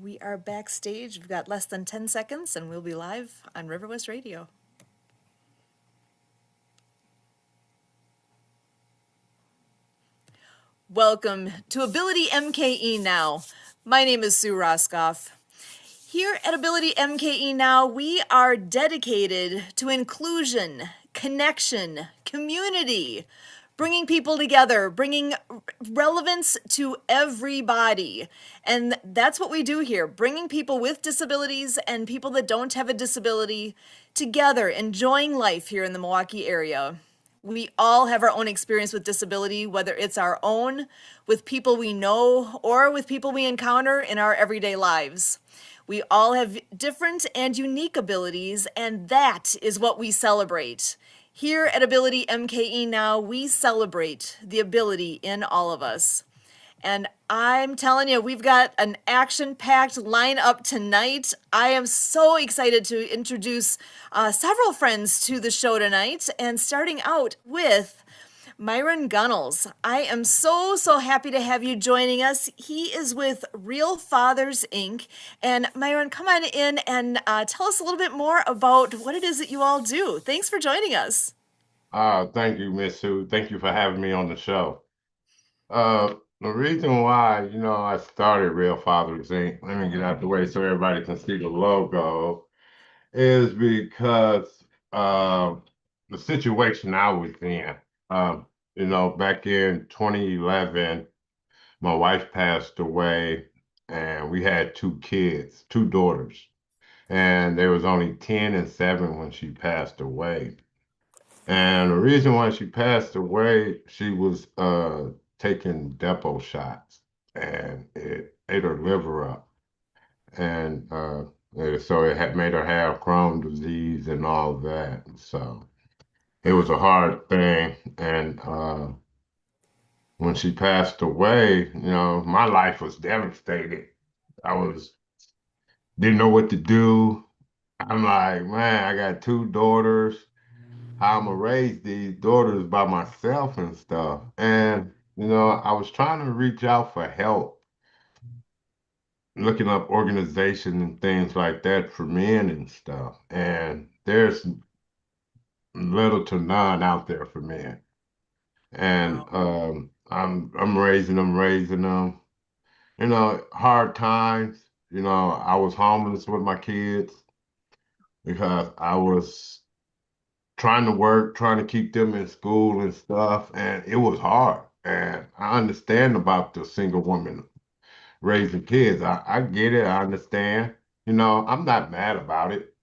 We are backstage. We've got less than 10 seconds and we'll be live on River West Radio. Welcome to AbilityMKE Now. My name is Sue Roscoff. Here at AbilityMKE Now, we are dedicated to inclusion, connection, community, bringing people together, bringing relevance to everybody. And that's what we do here, bringing people with disabilities and people that don't have a disability together, enjoying life here in the Milwaukee area. We all have our own experience with disability, whether it's our own, with people we know, or with people we encounter in our everyday lives. We all have different and unique abilities, and that is what we celebrate. Here at AbilityMKE Now, we celebrate the ability in all of us. And I'm telling you, we've got an action-packed lineup tonight. I am so excited to introduce several friends to the show tonight, and starting out with Miran Gunnells. I am so happy to have you joining us. He is with Real Fathers, Inc. And Miran, come on in and tell us a little bit more about what it is that you all do. Thanks for joining us. Thank you, Miss Sue. Thank you for having me on the show. The reason why, I started Real Fathers Inc., let me get out the way so everybody can see the logo, is because the situation I was in. Back in 2011, my wife passed away, and we had two kids, two daughters, and they was only 10 and 7 when she passed away. And the reason why she passed away, she was taking depot shots, and it ate her liver up. And so it had made her have Crohn's disease and all that. So it was a hard thing. And when she passed away, my life was devastated. I didn't know what to do. I'm like, man, I got two daughters. How I'm gonna raise these daughters by myself and stuff. And I was trying to reach out for help, looking up organizations and things like that for men and stuff. And there's little to none out there for men. And I'm raising them. Hard times. I was homeless with my kids because I was trying to work, trying to keep them in school and stuff, and it was hard. And I understand about the single woman raising kids. I get it, I understand. I'm not mad about it.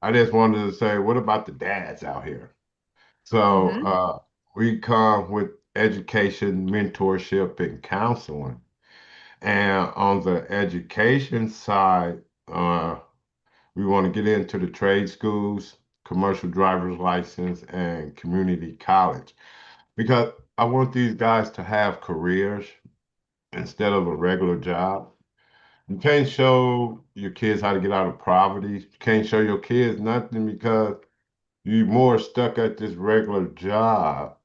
I just wanted to say, what about the dads out here? So we come with education, mentorship, and counseling. And on the education side, we want to get into the trade schools, commercial driver's license, and community college because I want these guys to have careers instead of a regular job. You can't show your kids how to get out of poverty. You can't show your kids nothing because you're more stuck at this regular job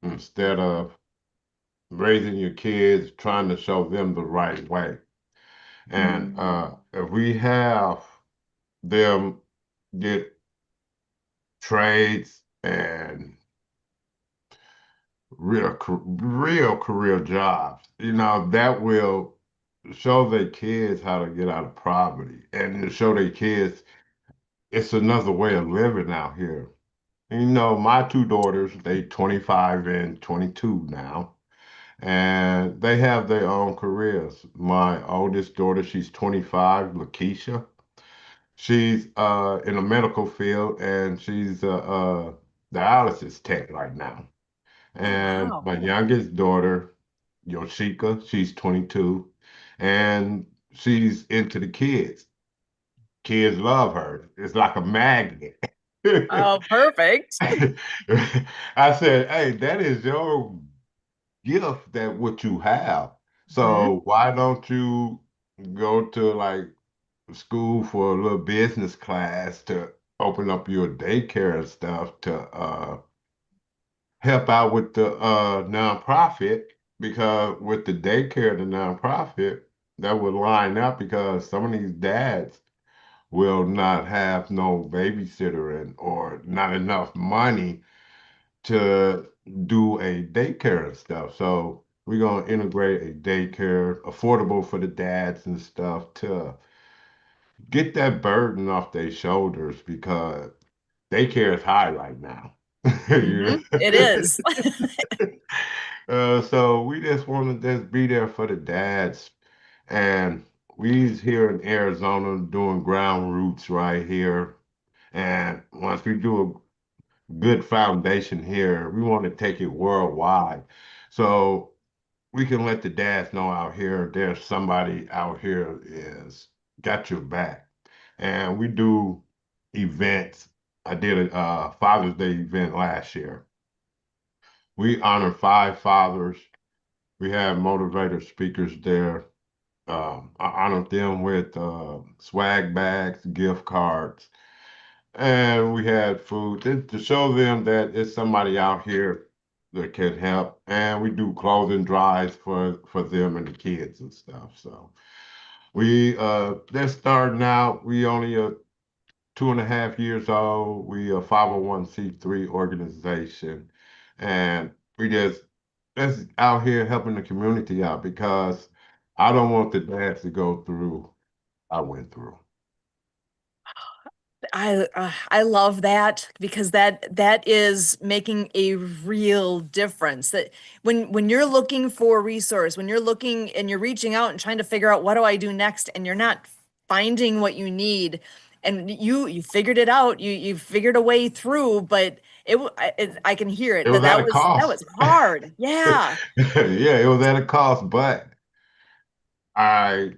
instead of raising your kids, trying to show them the right way. And if we have them get trades and real career jobs, that will show their kids how to get out of poverty and to show their kids it's another way of living out here. My two daughters, they 25 and 22 now, and they have their own careers. My oldest daughter, she's 25, Lakeisha. She's in the medical field, and she's a dialysis tech right now. And Wow. my youngest daughter, Yoshika, she's 22, and she's into the kids. Kids love her. It's like a magnet. Oh, perfect. I said, hey, that is your gift that what you have. Mhm. So why don't you go to like school for a little business class to open up your daycare and stuff to help out with the nonprofit because with the daycare, the nonprofit, that would line up because some of these dads will not have no babysitter and or not enough money to do a daycare and stuff. So we're gonna integrate a daycare affordable for the dads and stuff to get that burden off their shoulders because daycare is high right now. You It is. know? So we just want to just be there for the dads. And we's here in Arizona doing ground roots right here. And once we do a good foundation here, we want to take it worldwide. So we can let the dads know out here there's somebody out here is got your back. And we do events. I did a Father's Day event last year. We honor five fathers. We have motivator speakers there. I honored them with swag bags, gift cards, and we had food to show them that it's somebody out here that can help. And we do clothing drives for them and the kids and stuff. So we they're starting out. We only 2.5 years old. We a 501c3 organization, and we just out here helping the community out because I don't want the dads to go through I went through. I love that because that is making a real difference. That when you're looking for a resource, when you're looking and you're reaching out and trying to figure out what do I do next, and you're not finding what you need, and you figured it out, you figured a way through, but I can hear It it was that at that a was that cost. was hard. Yeah. Yeah, it was at a cost, but I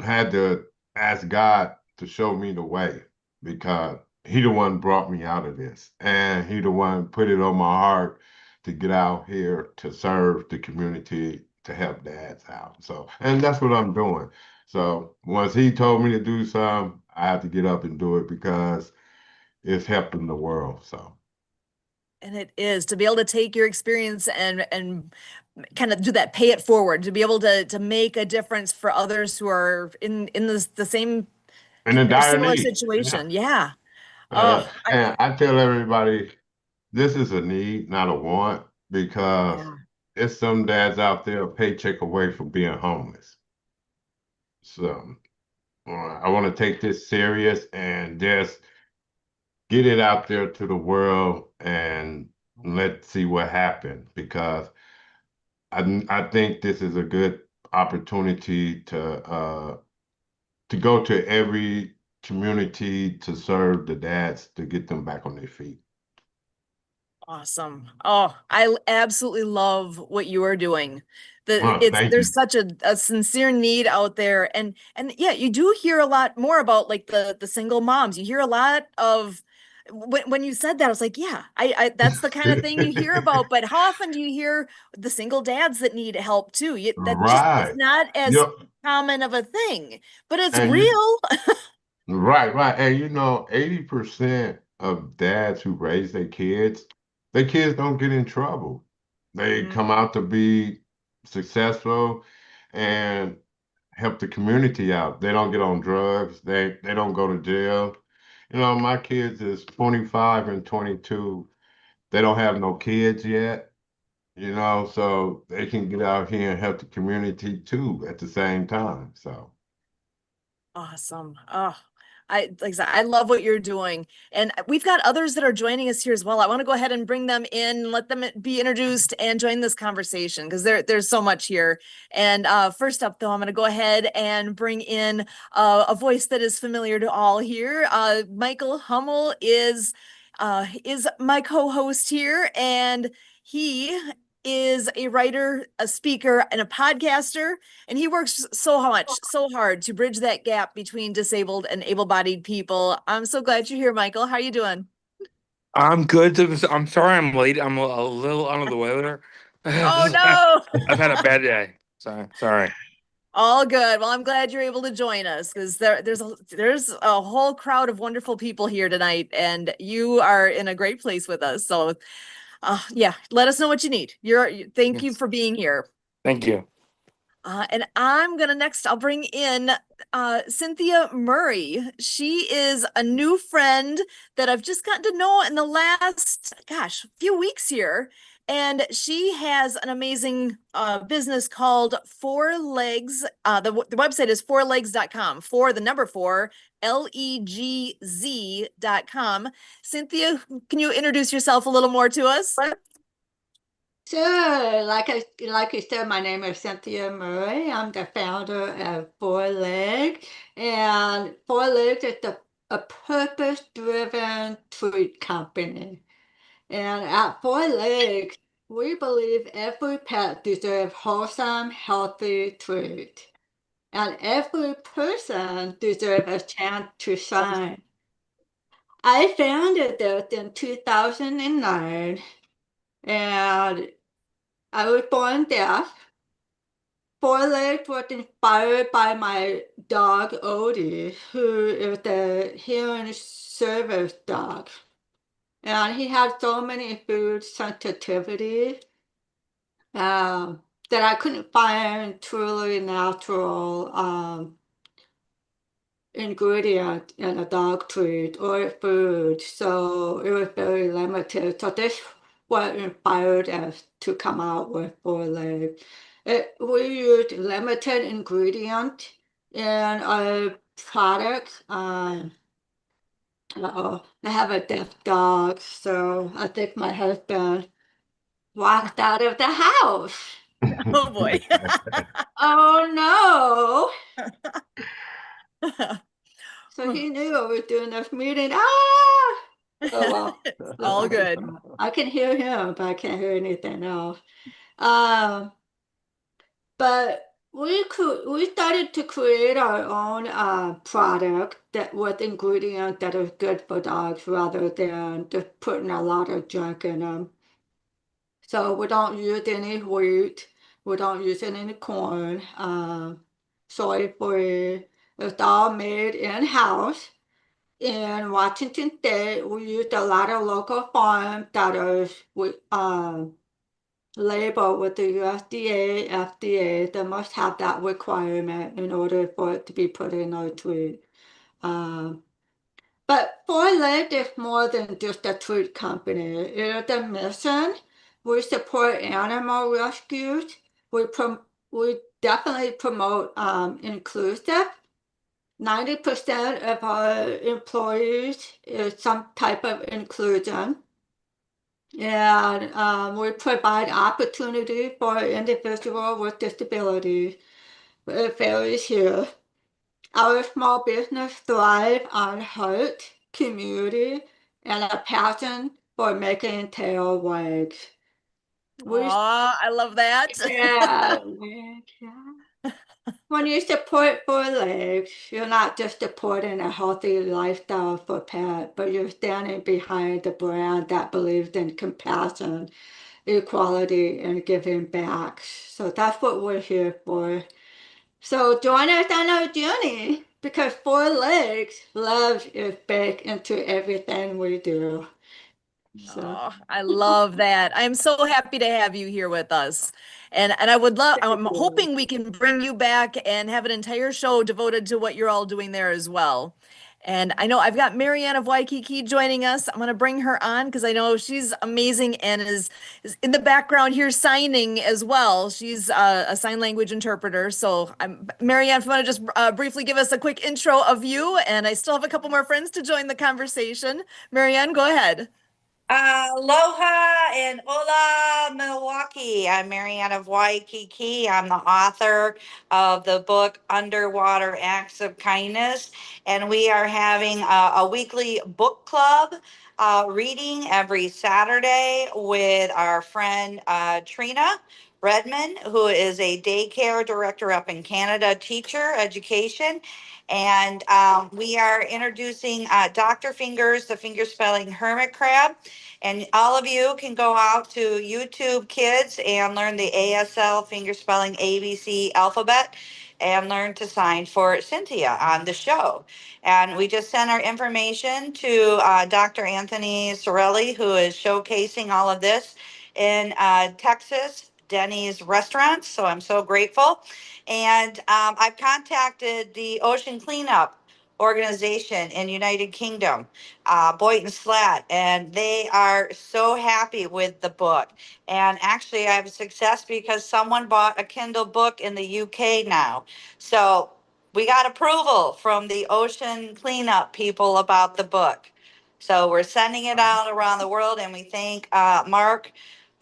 had to ask God to show me the way because He the one brought me out of this, and He the one put it on my heart to get out here to serve the community to help dads out. So, and that's what I'm doing. So once He told me to do something, I have to get up and do it because it's helping the world. So. And it is to be able to take your experience and kind of do that pay it forward, to be able to make a difference for others who are in the same In a or dire similar need. Yeah. situation. Yeah. Oh, And I tell everybody this is a need, not a want, because yeah. there's some dads out there a paycheck away from being homeless. So I want to take this serious and just get it out there to the world and let's see what happens because I think this is a good opportunity to go to every community to serve the dads to get them back on their feet. Awesome. Oh, I absolutely love what you are doing. Thank There's you. such a sincere need out there, and yeah, you do hear a lot more about like the single moms. You hear a lot of when you said that, I was like, yeah, I that's the kind of thing you hear about. But how often do you hear the single dads that need help too? That just it's Right. not as Yep. common of a thing, but it's And you real. right. And 80% of dads who raise their kids don't get in trouble. They Mhm. come out to be successful and help the community out. They don't get on drugs. They don't go to jail. My kids is 25 and 22. They don't have no kids yet, so they can get out here and help the community too at the same time. So, Awesome. Oh, like I said, I love what you're doing. And we've got others that are joining us here as well. I want to go ahead and bring them in, let them be introduced and join this conversation because there's so much here. And first up, though, I'm going to go ahead and bring in a voice that is familiar to all here. Michael Hummel is my co-host here, and he is a writer, a speaker, and a podcaster. And he works so hard to bridge that gap between disabled and able-bodied people. I'm so glad you're here, Michael. How are you doing? I'm good. I'm sorry I'm late. I'm a little under the weather. Oh I've had a no. bad day. Sorry. All good. Well, I'm glad you're able to join us because there's a whole crowd of wonderful people here tonight, and you are in a great place with us. So, yeah, let us know what you need. Thank you Yes. for being here. Thank you. And I'll bring in Cynthia Murray. She is a new friend that I've just gotten to know in the last, few weeks here. And she has an amazing business called Four Legs. The website is fourlegs.com, the number four, LEGZ.com. Cynthia, can you introduce yourself a little more to us? Sure. Like you said, my name is Cynthia Murray. I'm the founder of Four Leg, and Four Legs is a purpose-driven treat company. And at Four Legs, we believe every pet deserves wholesome, healthy treat, and every person deserves a chance to shine. I founded this in 2009, and I was born deaf. Four Legs was inspired by my dog Odie, who is a hearing service dog. And he had so many food sensitivities that I couldn't find truly natural ingredient in a dog treat or food. So it was very limited. So this what inspired us to come out with Four Legs. We used limited ingredient in our products. I have a deaf dog, so I think my husband walked out of the house. Oh boy. Oh no. So he knew I was doing this meeting. Ah! Oh well. All good. I can hear him, but I can't hear anything else. Um, but we started to create our own product that with ingredients that are good for dogs rather than just putting a lot of junk in them. So we don't use any wheat, we don't use any corn, soy free. It's all made in-house. In Washington State, we used a lot of local farms that are labeled with the USDA, FDA. They must have that requirement in order for it to be put in our treat. But Four Legs is more than just a treat company. It is a mission. We support animal rescues. We definitely promote inclusive. 90% of our employees is some type of inclusion. And we provide opportunity for individuals with disabilities. It varies here. Our small business thrive on heart, community, and a passion for making tail wags. Aw, I love that. Yeah, yeah. When you support Four Legs, you're not just supporting a healthy lifestyle for pets, but you're standing behind the brand that believes in compassion, equality, and giving back. So that's what we're here for. So join us on our journey because Four Legs love is baked into everything we do. So Oh, I love that. I'm so happy to have you here with us. And I'm hoping we can bring you back and have an entire show devoted to what you're all doing there as well. And I know I've got Marianne of Waikiki joining us. I'm going to bring her on because I know she's amazing and is in the background here signing as well. She's a sign language interpreter. So Marianne, if you want to just briefly give us a quick intro of you, and I still have a couple more friends to join the conversation. Marianne, go ahead. Aloha and hola, Milwaukee. I'm Marianne of Waikiki. I'm the author of the book Underwater Acts of Kindness, and we are having a weekly book club reading every Saturday with our friend Trina Redmond, who is a daycare director up in Canada, teacher, education. And we are introducing Dr. Fingers, the finger spelling hermit crab. And all of you can go out to YouTube Kids and learn the ASL finger spelling ABC alphabet and learn to sign for Cynthia on the show. And we just sent our information to Dr. Anthony Sorelli, who is showcasing all of this in Texas, Denny's restaurants. So I'm so grateful. And I've contacted the Ocean Cleanup organization in United Kingdom, Boynton Slat, and they are so happy with the book. And actually, I have success because someone bought a Kindle book in the UK now. So we got approval from the Ocean Cleanup people about the book. So we're sending it out around the world, and we thank Marc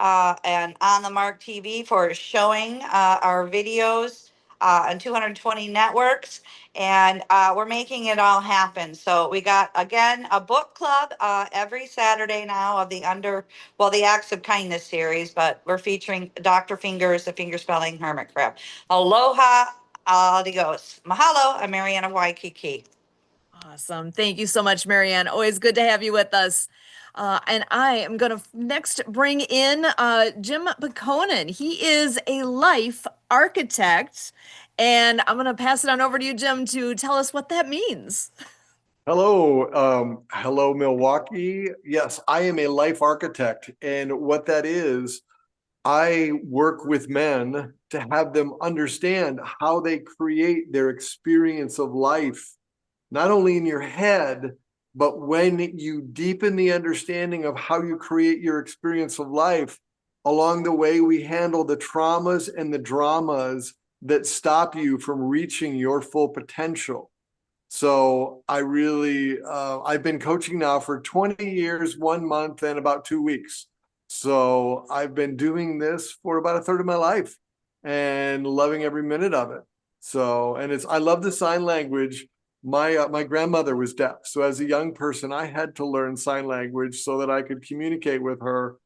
and On the Marc TV for showing our videos on 220 networks, and we're making it all happen. So we got, again, a book club every Saturday now of the the Acts of Kindness series, but we're featuring Dr. Fingers, the finger spelling hermit crab. Aloha, adios. Mahalo, I'm Marianne of Waikiki. Awesome. Thank you so much, Marianne. Always good to have you with us. And I am going to next bring in Jim Pehkonen. He is a life architect. And I'm going to pass it on over to you, Jim, to tell us what that means. Hello, Milwaukee. Yes, I am a life architect. And what that is, I work with men to have them understand how they create their experience of life, not only in your head, but when you deepen the understanding of how you create your experience of life, along the way, we handle the traumas and the dramas that stop you from reaching your full potential. So I really, I've been coaching now for 20 years, 1 month, and about 2 weeks. So I've been doing this for about a third of my life and loving every minute of it. So, and I love the sign language. My grandmother was deaf. So as a young person, I had to learn sign language so that I could communicate with her.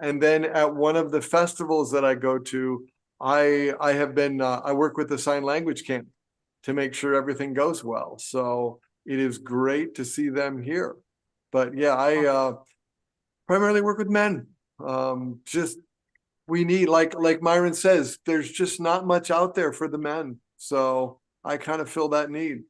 And then at one of the festivals that I go to, I work with the sign language camp to make sure everything goes well. So it is great to see them here. But yeah, I primarily work with men. We need, like Miran says, there's just not much out there for the men. So I kind of fill that need.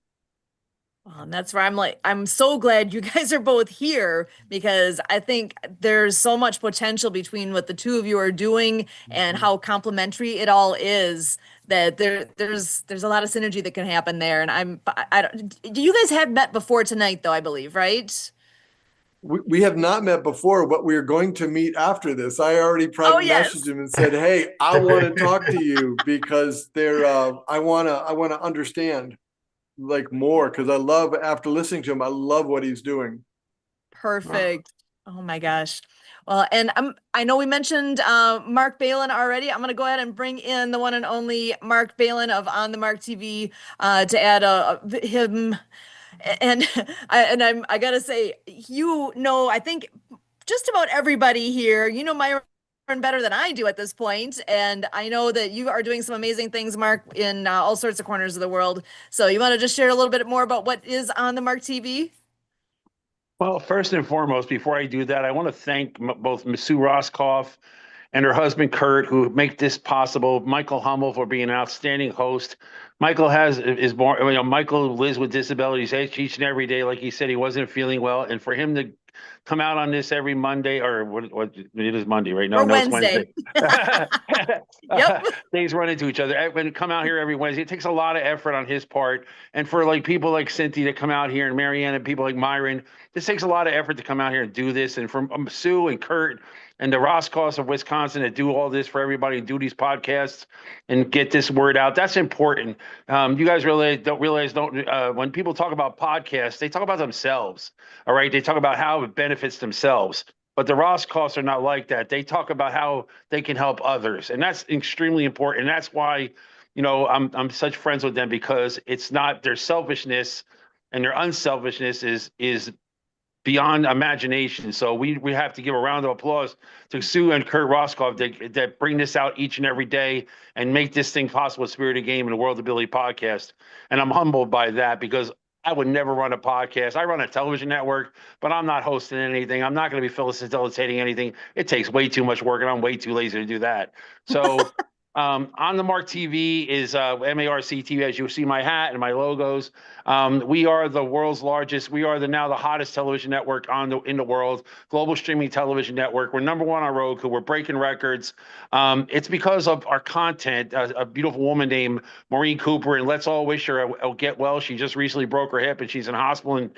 And that's where I'm so glad you guys are both here, because I think there's so much potential between what the two of you are doing and how complementary it all is, that there's a lot of synergy that can happen there. And you guys have met before tonight, though, I believe, right? We have not met before, but we are going to meet after this. I already private messaged him and said, "Hey, I want to talk to you because I want to understand like more, because I love, after listening to him, I love what he's doing." Perfect. Oh my gosh. Well, and I know we mentioned Marc Beilin already. I'm going to go ahead and bring in the one and only Marc Beilin of On the Marc TV to add him. And I gotta say, I think just about everybody here, Myron better than I do at this point, and I know that you are doing some amazing things, Marc, in all sorts of corners of the world. So you want to just share a little bit more about what is on the Marc TV? Well, first and foremost, before I do that, I want to thank both Sue Roscoff and her husband Kurt, who make this possible. Michael Hummel for being an outstanding host. Michael Michael lives with disabilities each and every day. Like he said, he wasn't feeling well, and for him to come out on this every Monday, or what it is Monday right now? Or No, Wednesday. It's Wednesday. Yep. Days run into each other. And come out here every Wednesday. It takes a lot of effort on his part, and for like people like Cynthia to come out here, and Marianne, and people like Miran, this takes a lot of effort to come out here and do this. And from Sue and Kurt and the Roscoffs of Wisconsin that do all this for everybody, do these podcasts and get this word out. That's important. You guys really don't realize, when people talk about podcasts, they talk about themselves. All right. They talk about how it benefits themselves. But the Roscoffs are not like that. They talk about how they can help others. And that's extremely important. And that's why, I'm such friends with them, because it's not their selfishness, and their unselfishness is beyond imagination. So we have to give a round of applause to Sue and Kurt Roscoff that bring this out each and every day and make this thing possible, Spirit of Game and the World Ability Podcast. And I'm humbled by that, because I would never run a podcast. I run a television network, but I'm not hosting anything. I'm not going to be facilitating anything. It takes way too much work, and I'm way too lazy to do that. So On the Marc TV is MARC TV, as you see my hat and my logos. We are the world's largest. We are now the hottest television network in the world, global streaming television network. We're #1 on Roku. We're breaking records. It's because of our content. A beautiful woman named Maureen Cooper, and let's all wish her a get well. She just recently broke her hip, and she's in hospital in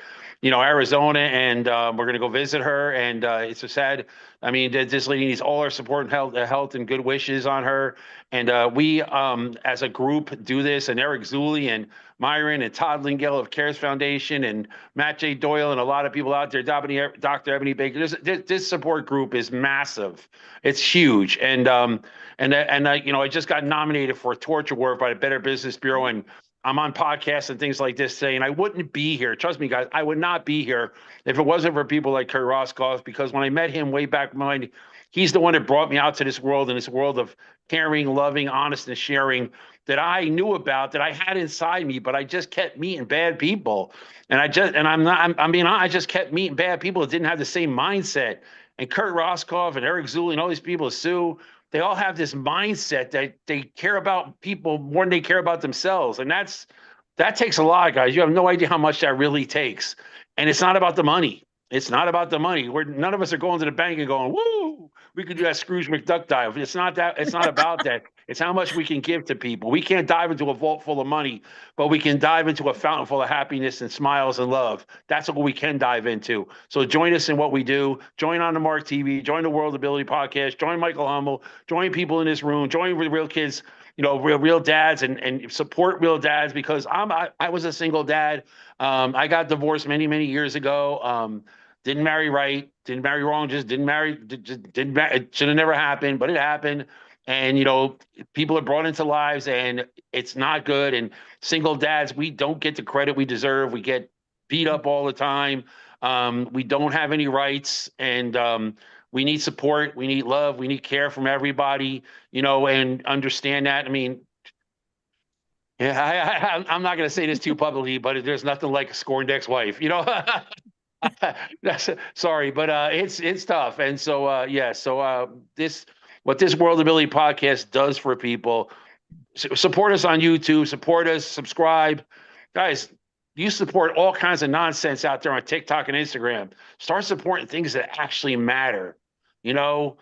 Arizona, and we're gonna go visit her. And it's a sad. I mean, this lady needs all our support and health and good wishes on her. And we, as a group, do this. And Eric Zuley and Miran and Todd Lingell of CARES Foundation and Matt J. Doyle and a lot of people out there, Dr. Ebony Baker. This support group is massive. It's huge. And I just got nominated for Torture Award by the Better Business Bureau, and I'm on podcasts and things like this saying I wouldn't be here. Trust me, guys, I would not be here if it wasn't for people like Kurt Roscoff, because when I met him way back when, he's the one that brought me out to this world, and this world of caring, loving, honest, and sharing that I knew about, that I had inside me, but I just kept meeting bad people. And I just kept meeting bad people that didn't have the same mindset. And Kurt Roscoff and Eric Zuley and all these people, Sue, they all have this mindset that they care about people more than they care about themselves. And that takes a lot, guys. You have no idea how much that really takes. And it's not about the money. It's not about the money. None of us are going to the bank and going, woo, we could do that Scrooge McDuck dive. It's not that. It's not about that. It's how much we can give to people. We can't dive into a vault full of money, but we can dive into a fountain full of happiness and smiles and love. That's what we can dive into. So join us in what we do. Join on the Marc TV. Join the World Ability Podcast. Join Michael Hummel. Join people in this room. Join real kids, real dads, and support real dads, because I was a single dad. I got divorced many, many years ago. Didn't marry right, didn't marry wrong, just didn't marry, it should have never happened, but it happened. And, people are brought into lives, and it's not good. And single dads, we don't get the credit we deserve. We get beat up all the time. We don't have any rights, and we need support. We need love. We need care from everybody, and understand that. I mean, yeah, I'm not going to say this too publicly, but there's nothing like a scorned ex-wife, Sorry, but it's tough. And so what this World Ability Podcast does for people, support us on YouTube, support us, subscribe. Guys, you support all kinds of nonsense out there on TikTok and Instagram. Start supporting things that actually matter. Not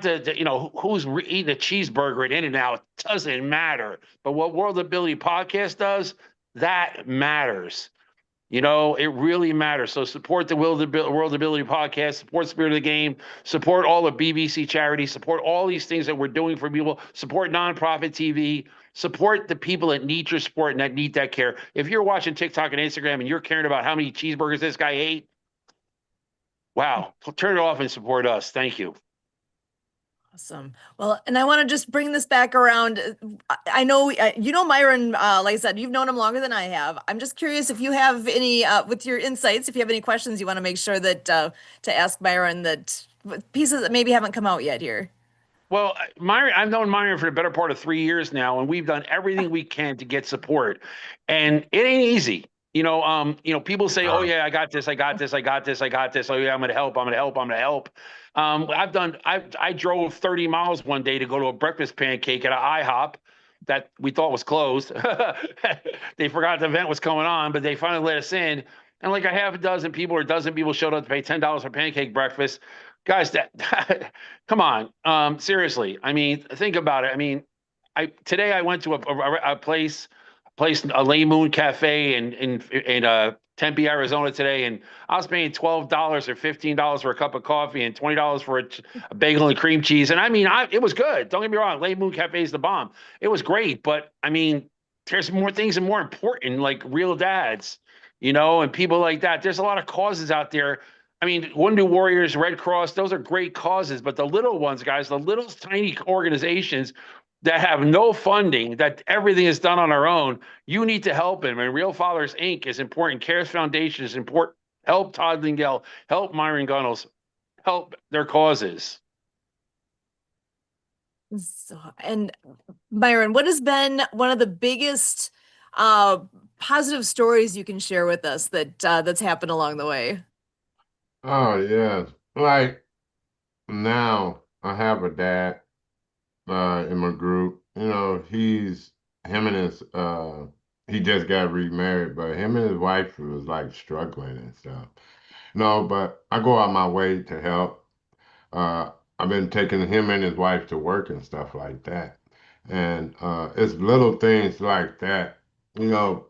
who's eating a cheeseburger at In-N-Out, doesn't matter. But what World Ability Podcast does, that matters. It really matters. So support the World Ability Podcast, support Spirit of the Game, support all the BBC charities, support all these things that we're doing for people, support nonprofit TV, support the people that need your support and that need that care. If you're watching TikTok and Instagram and you're caring about how many cheeseburgers this guy ate, wow, turn it off and support us. Thank you. Awesome. Well, and I want to just bring this back around. I know, Miran, like I said, you've known him longer than I have. I'm just curious if you have any, with your insights, if you have any questions you want to make sure that to ask Miran, that pieces that maybe haven't come out yet here. Well, I've known Miran for the better part of 3 years now, and we've done everything we can to get support, and it ain't easy. People say, "Oh yeah, I got this, I got this, I got this, I got this. Oh yeah, I'm gonna help, I'm gonna help, I'm gonna help." I drove 30 miles one day to go to a breakfast pancake at an IHOP that we thought was closed. They forgot the event was going on, but they finally let us in. And like a half a dozen people or a dozen people showed up to pay $10 for pancake breakfast. Guys, come on, seriously. I mean, think about it. I mean, today I went to a place, a Lane Moon Cafe in Tempe, Arizona today, and I was paying $12 or $15 for a cup of coffee and $20 for a bagel and cream cheese. And I mean, it was good. Don't get me wrong. Lane Moon Cafe is the bomb. It was great, but I mean, there's more things and more important, like real dads, and people like that. There's a lot of causes out there. I mean, Wounded Warriors, Red Cross, those are great causes, but the little ones, guys, the little tiny organizations that have no funding, that everything is done on our own, you need to help them. And Real Fathers Inc. is important. CARES Foundation is important. Help Todd Lingell, help Myron Gunnells, help their causes. So, and Myron, what has been one of the biggest positive stories you can share with us that's happened along the way? Oh, yeah. Like now I have a dad in my group. Him and his he just got remarried, but him and his wife was like struggling and stuff. No, but I go out my way to help. Uh, I've been taking him and his wife to work and stuff like that. And it's little things like that, you know,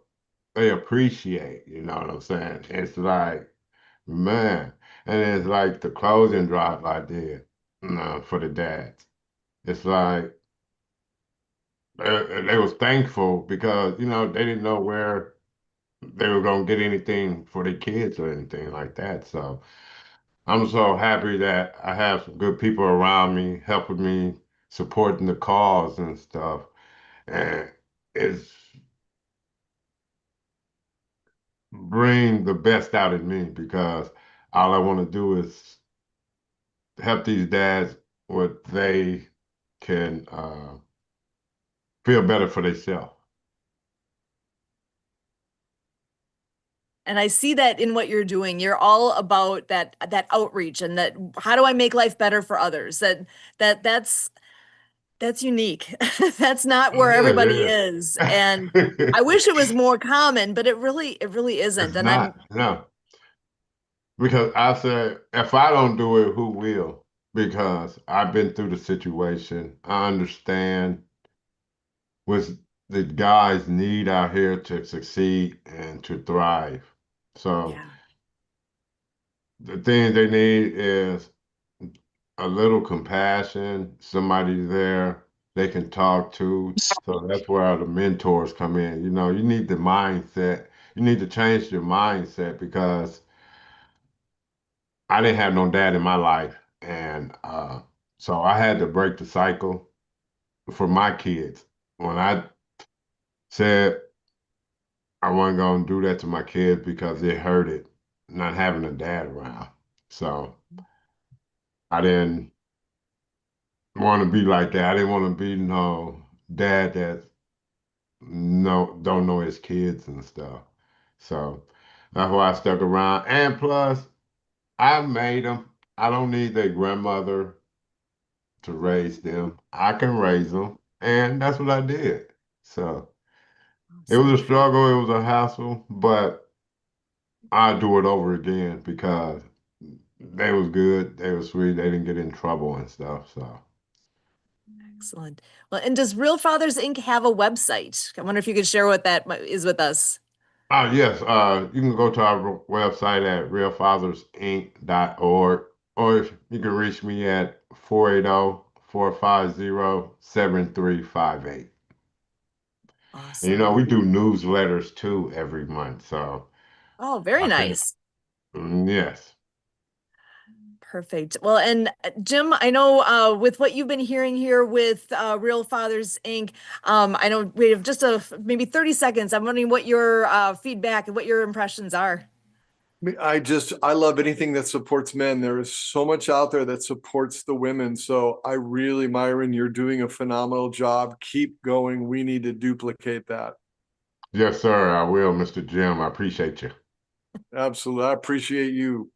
they appreciate, you know what I'm saying? It's like, man. And it's like the closing drive I did, for the dads. It's like they was thankful because, they didn't know where they were gonna get anything for their kids or anything like that. So I'm so happy that I have some good people around me helping me, supporting the cause and stuff. And it's bring the best out of me because all I want to do is help these dads what they can feel better for themselves. And I see that in what you're doing. You're all about that outreach and that how do I make life better for others? That's unique. That's not where Yeah, everybody yeah. is. And I wish it was more common, but it really isn't. It's And I'm not, no. Because I said, if I don't do it, who will? Because I've been through the situation. I understand what the guys need out here to succeed and to thrive. So yeah. the thing they need is a little compassion, somebody there they can talk to. So that's where the mentors come in. You need the mindset. You need to change your mindset because I didn't have no dad in my life. And so I had to break the cycle for my kids. When I said I wasn't going to do that to my kids because it hurted not having a dad around. So I didn't want to be like that. I didn't want to be no dad that don't know his kids and stuff. So that's why I stuck around. And plus, I made them. I don't need their grandmother to raise them. I can raise them, and that's what I did. So it was Awesome. a struggle. It was a hassle, but I'd do it over again because they was good. They was sweet. They didn't get in trouble and stuff. So. Excellent. Well, and does Real Fathers Inc. have a website? I wonder if you could share what that is with us. Yes, you can go to our website at realfathersinc.org, or if you can reach me at 480-450-7358. And Awesome. we do newsletters too every month, so Oh, very I can, nice. yes. Perfect. Well, and Jim, I know with what you've been hearing here with Real Fathers Inc., I know we have just maybe 30 seconds. I'm wondering what your feedback and what your impressions are. I love anything that supports men. There is so much out there that supports the women. So I really, Myron, you're doing a phenomenal job. Keep going. We need to duplicate that. Yes, sir, I will, Mr. Jim. I appreciate you. Absolutely. I appreciate you.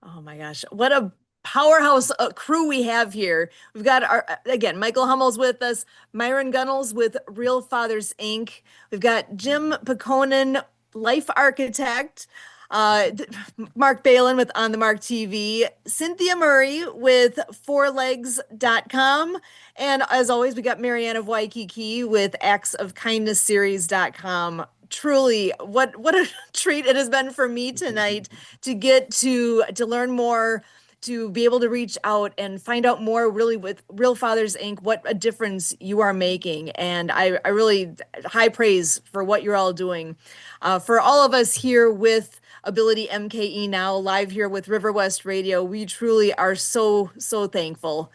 Oh my gosh, what a powerhouse crew we have here. We've got our again, Michael Hummel's with us, Miran Gunnells with Real Fathers Inc. We've got Jim Pehkonen, life architect, Marc Beilin with On the Mark TV, Cynthia Murray with fourlegs.com, and as always, we got Marianne of Waikiki with actsofkindnessseries.com. Truly, what a treat it has been for me tonight to get to learn more, to be able to reach out and find out more really with Real Fathers Inc., what a difference you are making. And I really high praise for what you're all doing. For all of us here with Ability MKE Now, live here with River West Radio, we truly are so thankful